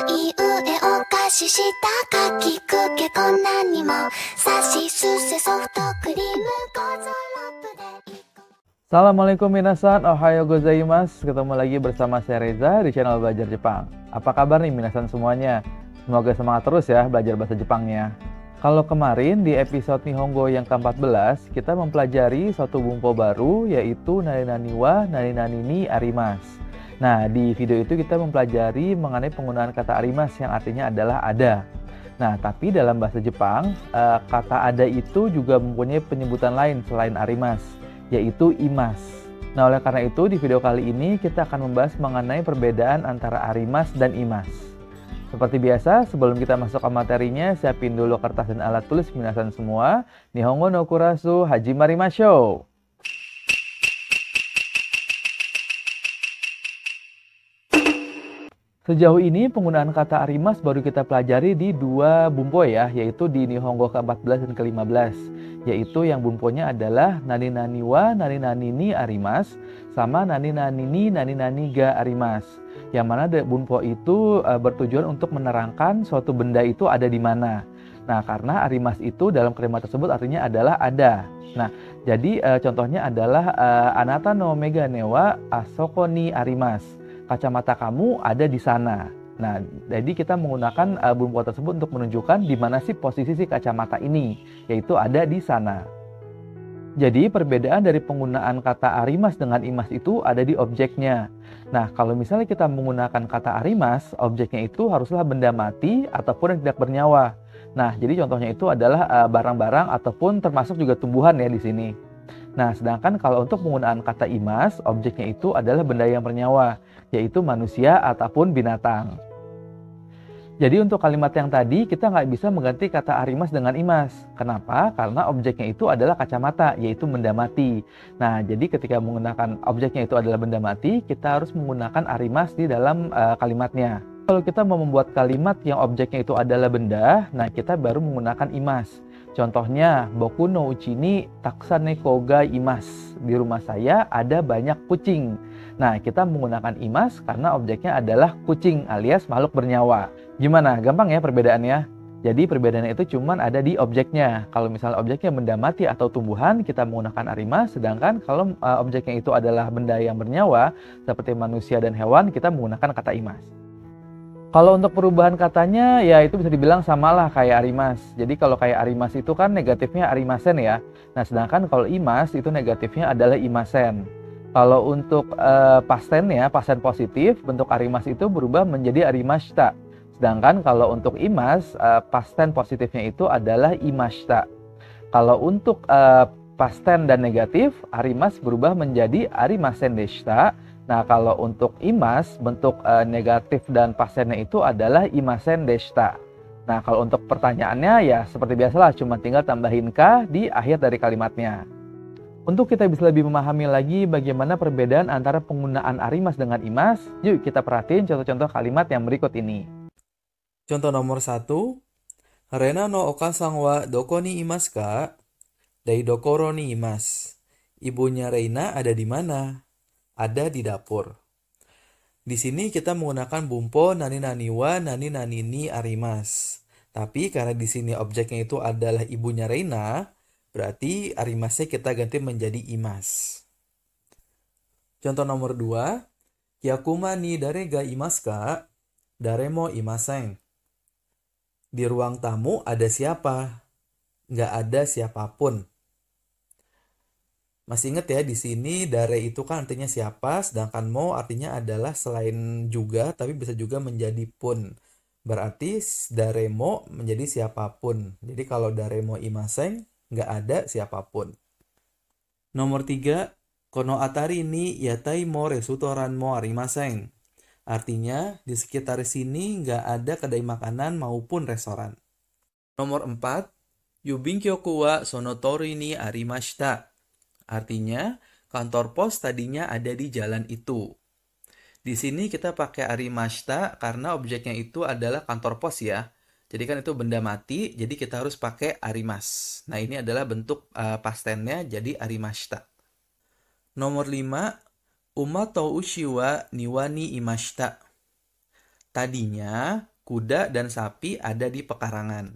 いうえお菓子したかきくけこ何にもさしすせソフトクリームゴゾロップで Assalamualaikum minasan, ohayo gozaimasu. Ketemu lagi bersama saya Reza di channel Belajar Jepang. Apa kabar nih minasan semuanya? Semoga semangat terus ya belajar bahasa Jepangnya. Kalau kemarin di episode Nihongo yang ke-14, kita mempelajari suatu bumpo baru yaitu nani wa nani ni arimasu. Nah, di video itu kita mempelajari mengenai penggunaan kata arimasu yang artinya adalah ada. Nah, tapi dalam bahasa Jepang, kata ada itu juga mempunyai penyebutan lain selain arimasu, yaitu imasu. Nah, oleh karena itu di video kali ini kita akan membahas mengenai perbedaan antara arimasu dan imasu. Seperti biasa, sebelum kita masuk ke materinya, siapin dulu kertas dan alat tulis minasan semua. Nihongo no kurasu hajimarimashou. Sejauh ini penggunaan kata arimasu baru kita pelajari di dua bumpo ya, yaitu di Nihongo ke-14 dan ke-15. Yaitu yang bumponya adalah nani wa nani ni arimasu sama nani ni nani ga arimasu. Yang mana bumpo itu bertujuan untuk menerangkan suatu benda itu ada di mana. Nah, karena arimasu itu dalam kalimat tersebut artinya adalah ada. Nah, jadi contohnya adalah anata no megane wa asoko ni arimasu. Kacamata kamu ada di sana. Nah, jadi kita menggunakan bumpo tersebut untuk menunjukkan di mana sih posisi si kacamata ini, yaitu ada di sana. Jadi perbedaan dari penggunaan kata arimasu dengan imasu itu ada di objeknya. Nah, kalau misalnya kita menggunakan kata arimasu, objeknya itu haruslah benda mati ataupun yang tidak bernyawa. Nah, jadi contohnya itu adalah barang-barang ataupun termasuk juga tumbuhan ya di sini. Nah, sedangkan kalau untuk penggunaan kata imasu, objeknya itu adalah benda yang bernyawa, yaitu manusia ataupun binatang. Jadi untuk kalimat yang tadi, kita nggak bisa mengganti kata arimasu dengan imasu. Kenapa? Karena objeknya itu adalah kacamata, yaitu benda mati. Nah, jadi ketika menggunakan objeknya itu adalah benda mati, kita harus menggunakan arimasu di dalam kalimatnya. Kalau kita mau membuat kalimat yang objeknya itu adalah benda, nah kita baru menggunakan imasu. Contohnya, boku no uchi ni taksan neko ga imasu. Di rumah saya ada banyak kucing. Nah, kita menggunakan imasu karena objeknya adalah kucing alias makhluk bernyawa. Gimana? Gampang ya perbedaannya? Jadi perbedaannya itu cuma ada di objeknya. Kalau misalnya objeknya benda mati atau tumbuhan, kita menggunakan arimasu. Sedangkan kalau objeknya itu adalah benda yang bernyawa, seperti manusia dan hewan, kita menggunakan kata imasu. Kalau untuk perubahan katanya, ya itu bisa dibilang samalah kayak arimasu. Jadi kalau kayak arimasu itu kan negatifnya arimasen ya. Nah, sedangkan kalau imasu itu negatifnya adalah imasen. Kalau untuk pasten ya, pasten positif, bentuk arimasu itu berubah menjadi arimashita. Sedangkan kalau untuk imasu, pasten positifnya itu adalah imashita. Kalau untuk pasten dan negatif, arimasu berubah menjadi arimasen deshita. Nah, kalau untuk imasu, bentuk negatif dan pastennya itu adalah imasen deshita. Nah, kalau untuk pertanyaannya ya seperti biasalah, cuma tinggal tambahin ka di akhir dari kalimatnya. Untuk kita bisa lebih memahami lagi bagaimana perbedaan antara penggunaan arimasu dengan imasu, yuk kita perhatiin contoh-contoh kalimat yang berikut ini. Contoh nomor 1, Rena no okasan wa doko ni imasu ka? Daidokoro ni imasu. Ibunya Reina ada di mana? Ada di dapur. Di sini kita menggunakan bumpo nani wa nani ni arimasu. Tapi karena di sini objeknya itu adalah ibunya Reina, berarti arimasnya kita ganti menjadi imasu. Contoh nomor 2, Yakuma ni dare ga imasu ka? Dare mo imasen. Di ruang tamu ada siapa? Nggak ada siapapun. Masih ingat ya, di sini dare itu kan artinya siapa, sedangkan mo artinya adalah selain juga, tapi bisa juga menjadi pun. Berarti dare mo menjadi siapapun. Jadi kalau dare mo imasen, nggak ada siapapun. Nomor 3, kono atari ni yatai mo restoran mo arimasen. Artinya, di sekitar sini nggak ada kedai makanan maupun restoran. Nomor 4, yubinkyoku wa sonotori ni arimashita. Artinya, kantor pos tadinya ada di jalan itu. Di sini kita pakai arimashita karena objeknya itu adalah kantor pos ya. Jadi kan itu benda mati, jadi kita harus pakai arimasu. Nah, ini adalah bentuk pastennya, jadi arimashita. Nomor 5, Uma to ushi wa niwa ni imashita. Tadinya, kuda dan sapi ada di pekarangan.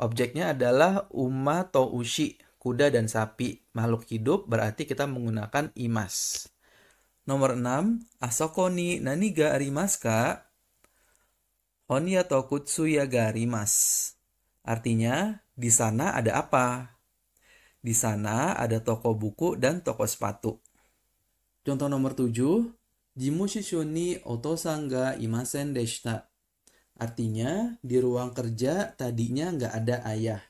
Objeknya adalah uma to ushi, kuda dan sapi. Makhluk hidup berarti kita menggunakan imas. Nomor 6, asoko ni nani ga arimasu ka? Honya to kutsuya ga arimasu. Artinya, di sana ada apa? Di sana ada toko buku dan toko sepatu. Contoh nomor 7, jimushishou ni otosan ga imasen deshita. Artinya, di ruang kerja tadinya nggak ada ayah.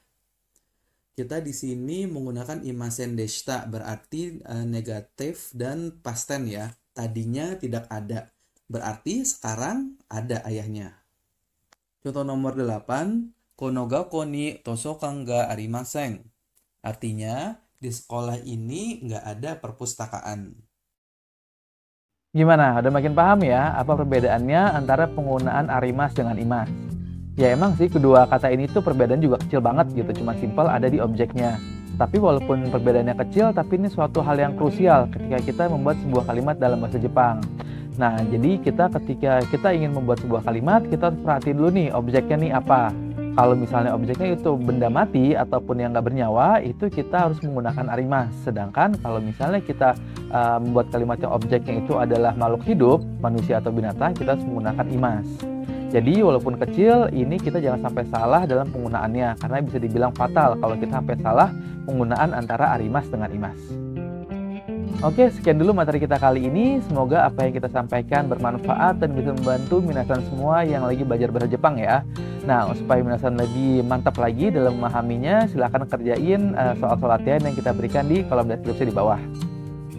Kita di sini menggunakan imasen deshita, berarti negatif dan past tense ya. Tadinya tidak ada, berarti sekarang ada ayahnya. Contoh nomor 8, kono gakko ni tosokan ga arimasen. Artinya, di sekolah ini nggak ada perpustakaan. Gimana? Udah makin paham ya apa perbedaannya antara penggunaan arimas dengan imas? Ya emang sih kedua kata ini tuh perbedaan juga kecil banget gitu, cuma simpel ada di objeknya. Tapi walaupun perbedaannya kecil, tapi ini suatu hal yang krusial ketika kita membuat sebuah kalimat dalam bahasa Jepang. Nah, jadi ketika kita ingin membuat sebuah kalimat, kita harus perhatiin dulu nih objeknya nih apa. Kalau misalnya objeknya itu benda mati ataupun yang nggak bernyawa, itu kita harus menggunakan arimas. Sedangkan kalau misalnya kita membuat kalimat yang objeknya itu adalah makhluk hidup, manusia atau binatang, kita harus menggunakan imas. Jadi walaupun kecil, ini kita jangan sampai salah dalam penggunaannya, karena bisa dibilang fatal kalau kita sampai salah penggunaan antara arimas dengan imas. Oke, sekian dulu materi kita kali ini. Semoga apa yang kita sampaikan bermanfaat dan bisa membantu minasan semua yang lagi belajar bahasa Jepang ya. Nah, supaya minasan lebih mantap lagi dalam memahaminya, silahkan kerjain soal-soal latihan yang kita berikan di kolom deskripsi di bawah.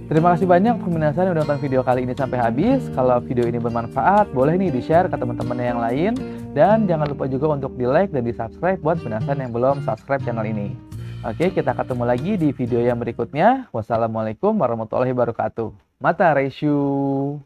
Terima kasih banyak untuk minasan yang udah nonton video kali ini sampai habis. Kalau video ini bermanfaat, boleh nih di-share ke teman-teman yang lain. Dan jangan lupa juga untuk di-like dan di-subscribe buat minasan yang belum subscribe channel ini. Oke, kita ketemu lagi di video yang berikutnya. Wassalamualaikum warahmatullahi wabarakatuh. Mata Reishu.